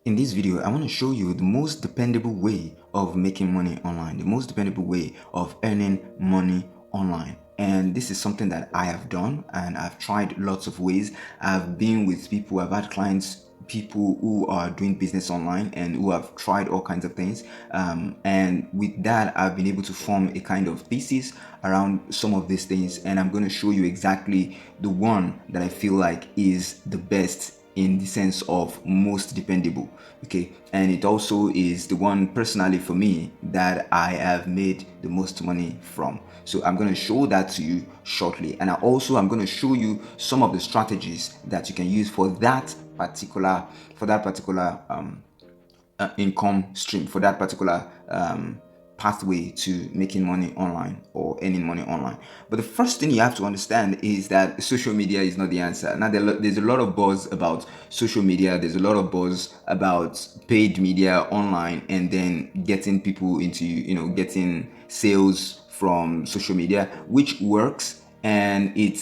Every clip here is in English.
In this video, I want to show you the most dependable way of making money online, the most dependable way of earning money online. And this is something that I have done and I've tried lots of ways. I've been with people, I've had clients, people who are doing business online and who have tried all kinds of things. And with that, I've been able to form a kind of thesis around some of these things. And I'm going to show you exactly the one that I feel like is the best in the sense of most dependable. Okay, and it also is the one personally for me that I have made the most money from. So I'm going to show that to you shortly, and I'm going to show you some of the strategies that you can use for that particular income stream, for that particular pathway to making money online or earning money online. But the first thing you have to understand is that social media is not the answer. Now, there's a lot of buzz about social media, there's a lot of buzz about paid media online, and then getting people into, getting sales from social media, which works, and it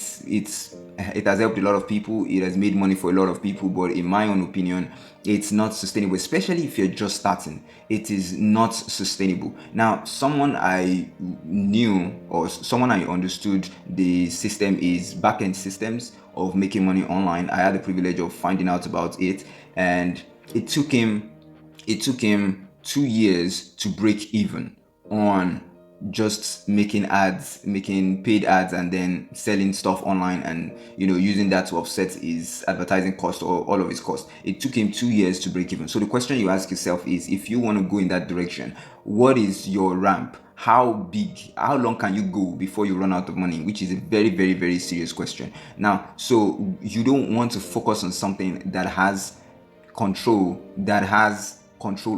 has helped a lot of people. It has made money for a lot of people, but in my own opinion, it's not sustainable, especially if you're just starting. It is not sustainable. Now, someone I knew or someone I understood the system is back-end systems of making money online. I had the privilege of finding out about it, and it took him it took him 2 years to break even on just making ads, making paid ads, and then selling stuff online, and using that to offset his advertising cost or all of his cost. It took him 2 years to break even. So the question you ask yourself is, if you want to go in that direction, what is your ramp? How long can you go before you run out of money? Which is a very, very, very serious question. Now, so you don't want to focus on something that has control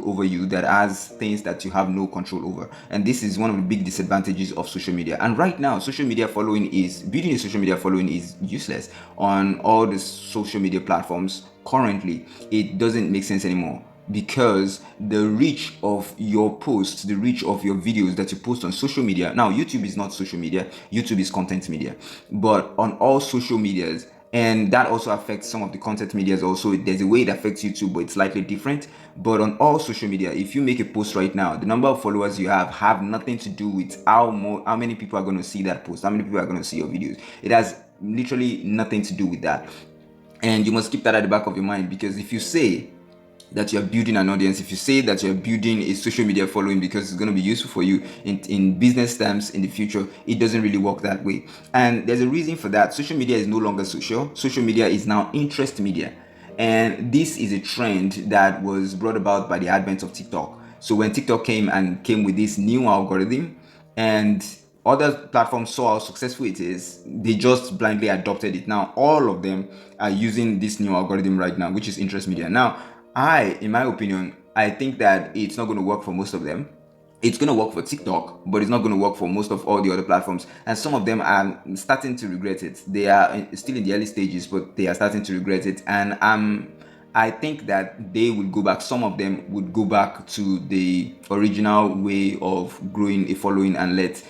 over you, that has things that you have no control over. And this is one of the big disadvantages of social media. And right now, building a social media following is useless on all the social media platforms. Currently, it doesn't make sense anymore, because the reach of your posts, the reach of your videos that you post on social media. Now, YouTube is not social media, YouTube is content media, but on all social medias, and that also affects some of the content medias also. There's a way it affects YouTube, but it's slightly different. But on all social media, if you make a post right now, the number of followers you have nothing to do with how many people are going to see that post, how many people are going to see your videos. It has literally nothing to do with that. And you must keep that at the back of your mind, because if you say that you're building an audience, if you say that you're building a social media following because it's going to be useful for you in business terms in the future, it doesn't really work that way. And there's a reason for that. Social media is no longer social media is now interest media. And this is a trend that was brought about by the advent of TikTok. So when TikTok came with this new algorithm, and other platforms saw how successful it is, they just blindly adopted it. Now all of them are using this new algorithm right now, which is interest media. Now, in my opinion, I think that it's not going to work for most of them. It's going to work for TikTok, but it's not going to work for most of all the other platforms. And some of them are starting to regret it. They are still in the early stages, but they are starting to regret it. And I think that they will go back. Some of them would go back to the original way of growing a following, and let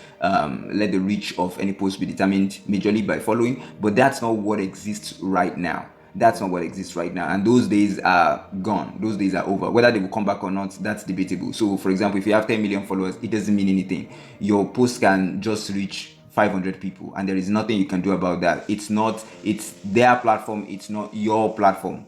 the reach of any post be determined majorly by following. But that's not what exists right now. That's not what exists right now, and those days are gone. Those days are over. Whether they will come back or not, that's debatable. So for example, if you have 10 million followers, it doesn't mean anything. Your post can just reach 500 people, and there is nothing you can do about that. It's their platform, it's not your platform.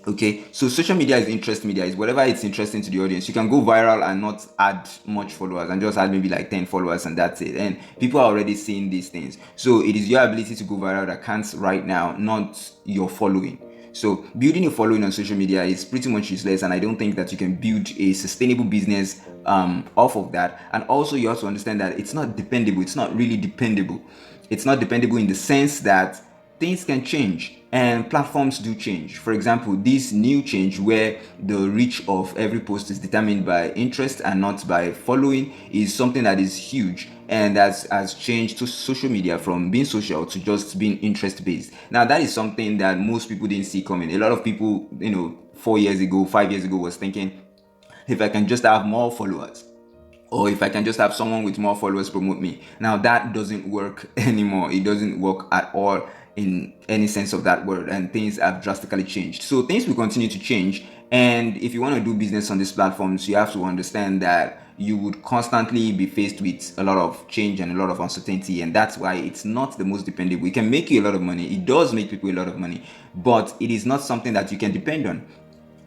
Okay, so social media is interest media, is whatever it's interesting to the audience. You can go viral and not add much followers, and just add maybe like 10 followers, and that's it. And people are already seeing these things. So it is your ability to go viral that counts right now, not your following. So building a following on social media is pretty much useless, and I don't think that you can build a sustainable business off of that. And also, you have to understand that it's not dependable. It's not really dependable. It's not dependable in the sense that things can change and platforms do change. For example, this new change where the reach of every post is determined by interest and not by following is something that is huge, and that has changed to social media from being social to just being interest based. Now, that is something that most people didn't see coming. A lot of people, 4 years ago, 5 years ago, was thinking, if I can just have more followers, or if I can just have someone with more followers promote me. Now that doesn't work anymore. It doesn't work at all in any sense of that word, and things have drastically changed. So things will continue to change, And if you want to do business on these platforms, you have to understand that you would constantly be faced with a lot of change and a lot of uncertainty, and that's why it's not the most dependable. It can make you a lot of money. It does make people a lot of money, but it is not something that you can depend on.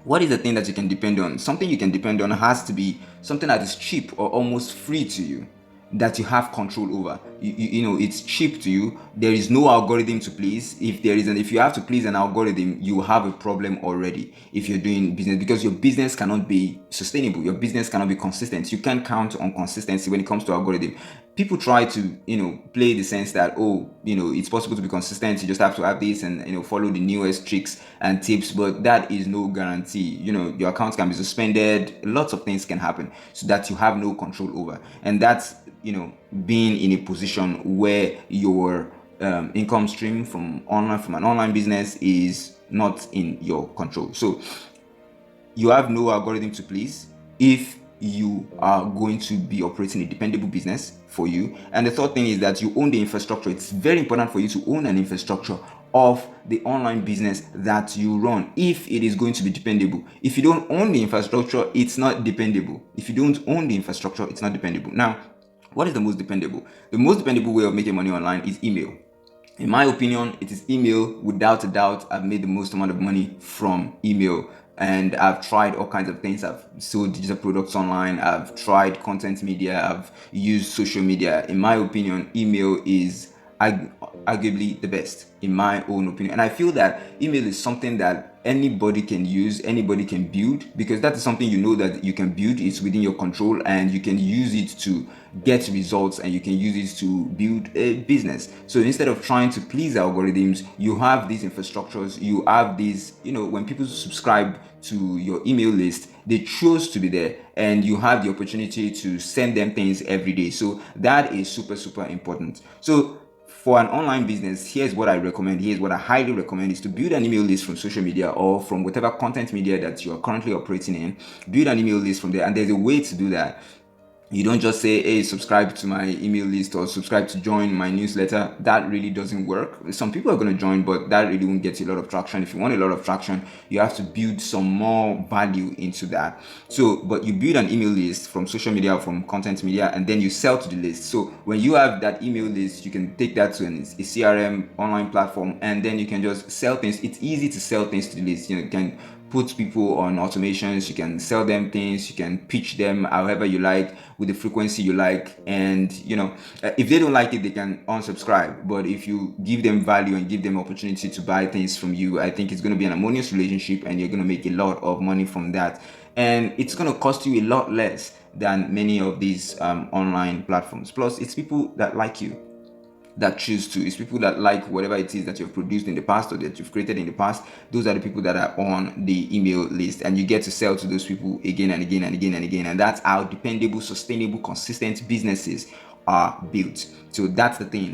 What is the thing that you can depend on? Something you can depend on has to be something that is cheap or almost free to you, that you have control over. You know, it's cheap to you. There is no algorithm to please. If you have to please an algorithm, you have a problem already if you're doing business, because your business cannot be sustainable. Your business cannot be consistent. You can't count on consistency when it comes to algorithm. People try to, play the sense that, it's possible to be consistent. You just have to have this and, follow the newest tricks and tips, but that is no guarantee. Your account can be suspended. Lots of things can happen so that you have no control over. And that's, being in a position where your income stream from an online business is not in your control. So you have no algorithm to please if you are going to be operating a dependable business for you. And the third thing is that you own the infrastructure. It's very important for you to own an infrastructure of the online business that you run if it is going to be dependable. If you don't own the infrastructure, it's not dependable. If you don't own the infrastructure, it's not dependable. Now, what is the most dependable? The most dependable way of making money online is email. In my opinion, it is email. Without a doubt, I've made the most amount of money from email. And I've tried all kinds of things. I've sold digital products online. I've tried content media. I've used social media. In my opinion, email is arguably the best, in my own opinion. And I feel that email is something that anybody can use, anybody can build, because that is something that you can build. It's within your control, and you can use it to get results, and you can use it to build a business. So instead of trying to please algorithms, you have these infrastructures. You have these, when people subscribe to your email list, they chose to be there, and you have the opportunity to send them things every day. So that is super, super important. So for an online business, here's what I recommend. Here's what I highly recommend: is to build an email list from social media or from whatever content media that you are currently operating in. Build an email list from there, and there's a way to do that. You don't just say, hey, subscribe to my email list or subscribe to join my newsletter. That really doesn't work. Some people are going to join, but that really won't get you a lot of traction. If you want a lot of traction, you have to build some more value into that. So, but you build an email list from social media, from content media, and then you sell to the list. So when you have that email list, you can take that to a CRM online platform, and then you can just sell things. It's easy to sell things to the list. You can put people on automations, you can sell them things, you can pitch them however you like, with the frequency you like, and if they don't like it, they can unsubscribe. But if you give them value and give them opportunity to buy things from you, I think it's going to be an harmonious relationship, and you're going to make a lot of money from that, and it's going to cost you a lot less than many of these online platforms. Plus, it's people that like you that choose to. It's people that like whatever it is that you've produced in the past or that you've created in the past. Those are the people that are on the email list, and you get to sell to those people again and again and again and again. And that's how dependable, sustainable, consistent businesses are built. So that's the thing.